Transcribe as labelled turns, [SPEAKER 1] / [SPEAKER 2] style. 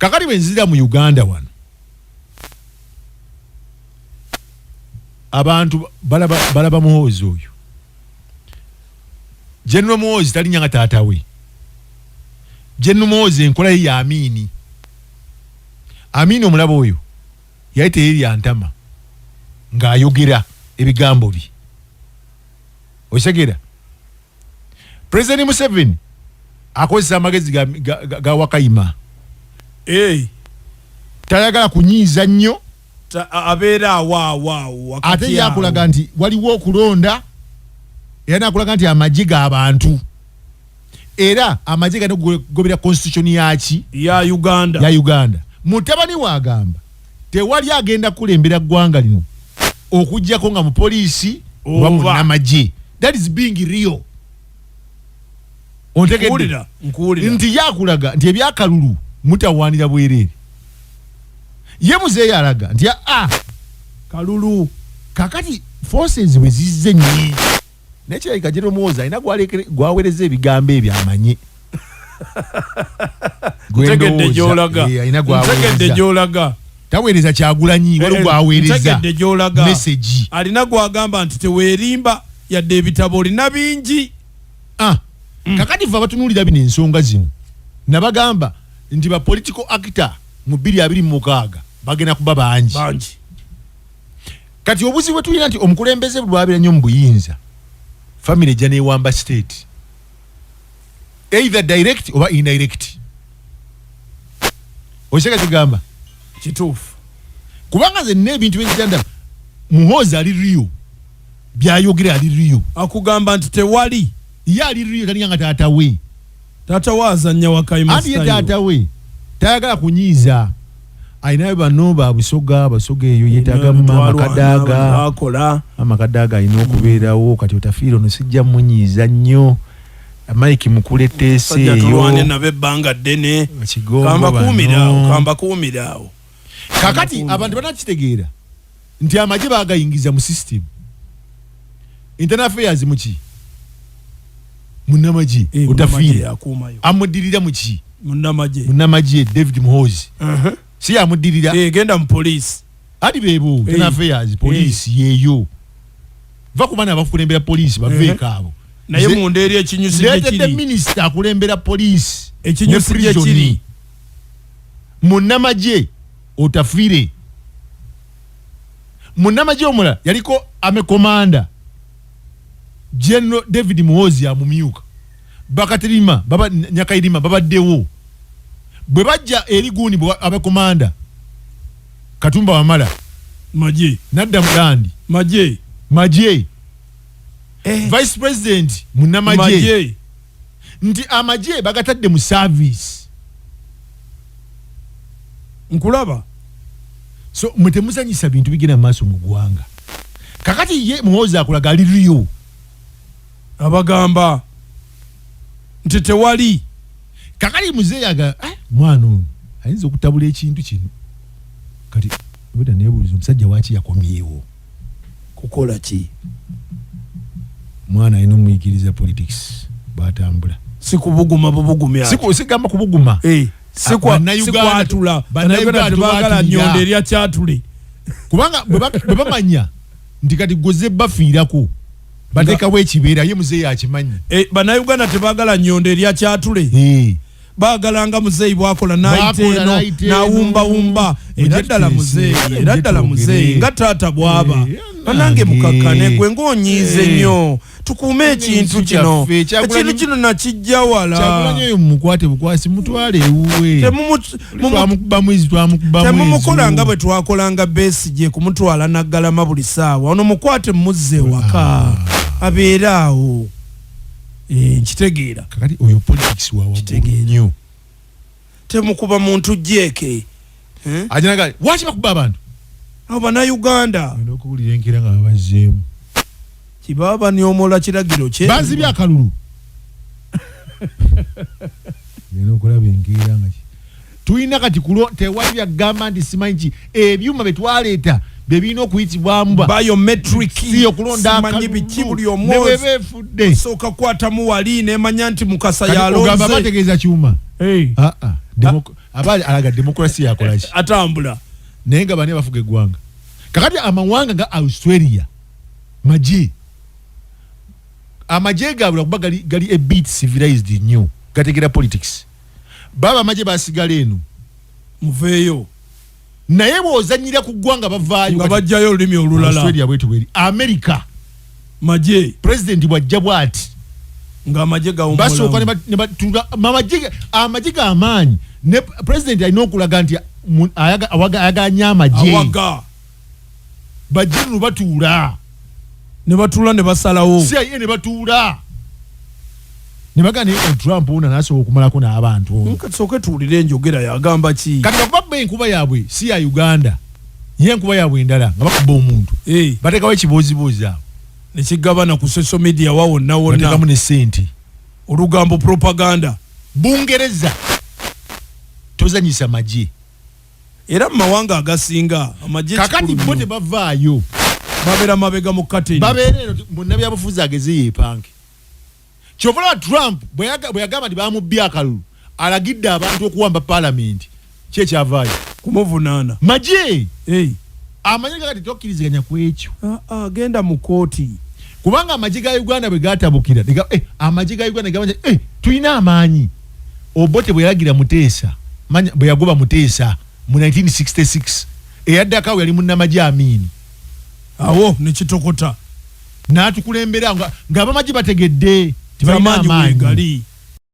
[SPEAKER 1] kakati benzira mu Uganda wano abantu balaba Muhoozi oyo General Muhoozi tali nyanga taatawe General Muhoozi enkola ye ya Amini omulabo oyo yaite eri antama ng'ayogera ebigambo bye osegera President Museveni akozesa amagezi ga Wakayima tayagala kunyiiza nnyo
[SPEAKER 2] abeera wa
[SPEAKER 1] ate yakulaga nti waliwo okulonda era nakulaga nti amagye g'abantu era amagye gano gobera constitution ya Uganda mutabani wagamba tewali agenda kulembera ggwanga lino okujjako nga mu poliisi oba munnamagye. That is being real. Ontegedde nti yakulaga nti ebyakalulu mutawanira bwerere ye muzeeyi alaga nti kalulu kakati forces bwe zizze nnyo nekirabika General Muhoozi alina gwaweereza ebigambo ebyo amanye
[SPEAKER 2] ntegedde gy'olaga
[SPEAKER 1] taweereza Kyagulanyi waliwo gwaweereza message
[SPEAKER 2] alina gwagamba nti teweerimba yadde ebitabo olina bingi
[SPEAKER 1] kakati ffe abatunuulira bino ensonga zino nabagamba nti ba political actor mu 2026 bagenda kuba bangi kati obuzibu tulina nti omukulembeze bwabira nnyo mu buyinza family ejja neewamba state either direct oba indirect oseka kigamba
[SPEAKER 2] kituufu
[SPEAKER 1] kubanga nze nina ebintu byenzitanda Muhoozi ali rio byayogera ali rio
[SPEAKER 2] akugamba nti tewali
[SPEAKER 1] ye ali rio talinga taata we
[SPEAKER 2] azannya Wakayima
[SPEAKER 1] ati ye taata we tayagala kunyiiza ayinayo bano basoga eyo yetagamu amakadaaga alina okubeerawo kati otafiire ono sijja munyiiza nnyo Mike mukuleteese eyo
[SPEAKER 2] tulwane nabe ebbanga ddene kamba kuumirawo
[SPEAKER 1] kakati abantu banakitegeera nti amagye bagayingiza mu system internal affairs muki munnamagye otafiire amuddirira muki munnamagye David Muhoozi si amuddirira
[SPEAKER 2] genda mu police
[SPEAKER 1] adi bebo internal affairs police yeyo va kubana abakulembera police baveeka abo
[SPEAKER 2] naye munda eri ekinyusi
[SPEAKER 1] gyekiri minister akulembera police
[SPEAKER 2] ekinyusi gyekiri
[SPEAKER 1] munnamagye otafiire munnamagye omulala yaliko amekomanda General David Muhoozi amumyuka Bakatirima baba Nyakairima babaddewo bwe bajja eri guuni abekomanda Katumba Wamala
[SPEAKER 2] Magye
[SPEAKER 1] nadda mulandi Magye Vice President munnamagye nti amagye bagatadde mu service
[SPEAKER 2] nkulaba
[SPEAKER 1] so mutemuzanyisa bintu bigenda maaso mu ggwanga kakati ye Muhoozi akulaga ali rio
[SPEAKER 2] abagamba nti tewali
[SPEAKER 1] kakali muzeeyi aga mwana ono ayinza okutabula ekintu kino kati bweta neebuuliza omusajja waaki yakomyewo
[SPEAKER 2] kukola ki
[SPEAKER 1] mwana alina omuyigiriza politics bwatambula
[SPEAKER 2] si kubuguma bubugumya
[SPEAKER 1] sigamba kubuguma
[SPEAKER 2] sikwatula bannayuganda tebagala nnyonda erya kyatule
[SPEAKER 1] kubanga bwe bamanya nti kati goze bafiirako bateekawo ekibeera ye muzeeyi akimanyi
[SPEAKER 2] bannayuganda tebagala nnyonda erya kyatule bagalanga muzeeyi bwakola naiteeno nawumbawumba era ddala muzeeyi nga taata bwaba nange mukakkane gwe ng'onyiize nnyo tukuume ekintu kino ekintu kino nakijja wala
[SPEAKER 1] Kyagulanyi oyo mumukwate bukwasi mutwale ewuwe twamukuba mwizi
[SPEAKER 2] temumukola nga bwe twakolanga Besigye kumutwala naggalama buli ssaawa ono mukwate muzze waka abeeraawo nkitegeera
[SPEAKER 1] kakati oyo politics wawaggulu nnyo
[SPEAKER 2] temukuba muntu jjeeke
[SPEAKER 1] ajanagali waki bakuba abantu
[SPEAKER 2] abo bannayuganda
[SPEAKER 1] okuwulira enkira nga babazzeemu
[SPEAKER 2] kibaba banyomola kiragiro kye
[SPEAKER 1] banzibye akalulu genda okulaba enkeera nga tulina kati tewali byagamba nti simanyi ki ebyuma bye twaleeta bebina okuyitibwamu
[SPEAKER 2] biometric
[SPEAKER 1] si okulonda
[SPEAKER 2] simanyi biki buli omwozi
[SPEAKER 1] nebefudde
[SPEAKER 2] soka kwatamu wali nemanya nti mukasa yalonze
[SPEAKER 1] bategeeza kyuma abali alaga demokrasi yakolaki
[SPEAKER 2] atambula
[SPEAKER 1] naye nga bani bafuga eggwanga kakati amawanga nga Australia amagye gaabula kuba gali a bit civilized nnyo gategera politics baba amagye basigala eno
[SPEAKER 2] muveeyo
[SPEAKER 1] naye bw'ozanyira ku ggwanga bavaayo
[SPEAKER 2] nga bajjayo olulimi olulala
[SPEAKER 1] Australia bwetu bweri America
[SPEAKER 2] magye
[SPEAKER 1] president bwajja bwati
[SPEAKER 2] nga amagye gawumula
[SPEAKER 1] basooka ne batula amagye g'amaanyi ne president alina okulaga nti ayaganya amagye bajjinu batuula
[SPEAKER 2] ne batuula ne basalawo
[SPEAKER 1] CIA ne batuula ne bagana Trump una naso okumalako n'abantu
[SPEAKER 2] nkasooke tuwulire enjogera yagamba ki
[SPEAKER 1] kati bakuba enkuba yaabwe si ya Uganda ye enkuba yaabwe endala nga bakuba omuntu batekawo ekibooziboozi awo
[SPEAKER 2] nekigabana ku social media wawonna wonna
[SPEAKER 1] batekamu ne sente
[SPEAKER 2] olugambo propaganda
[SPEAKER 1] Bungereza tozanyisa magye
[SPEAKER 2] era mu mawanga agasinga amagye
[SPEAKER 1] kakati bo tebavaayo
[SPEAKER 2] babera mabega mu kateni
[SPEAKER 1] babeera munnabyabufuzi ageze yeepange kyovola Trump bwe yagamba nti bamubbya akalulu alagidde abantu okuwamba palamenti kyekyavaayo
[SPEAKER 2] kumuvunaana
[SPEAKER 1] magye amagye kakati tokkiriziganya ku ekyo
[SPEAKER 2] genda mu kooti
[SPEAKER 1] kubanga amagye ga Uganda bwe gatabukira amagye ga Uganda gamba nti tulina amaanyi Obote bwe yalagira Muteesa bwe yagoba Muteesa mu 1966 eyaddakawo yali munnamagye Amini
[SPEAKER 2] awo nekitokota
[SPEAKER 1] n'atukulembera nga abamagye bategedde
[SPEAKER 2] tibalina amaanyi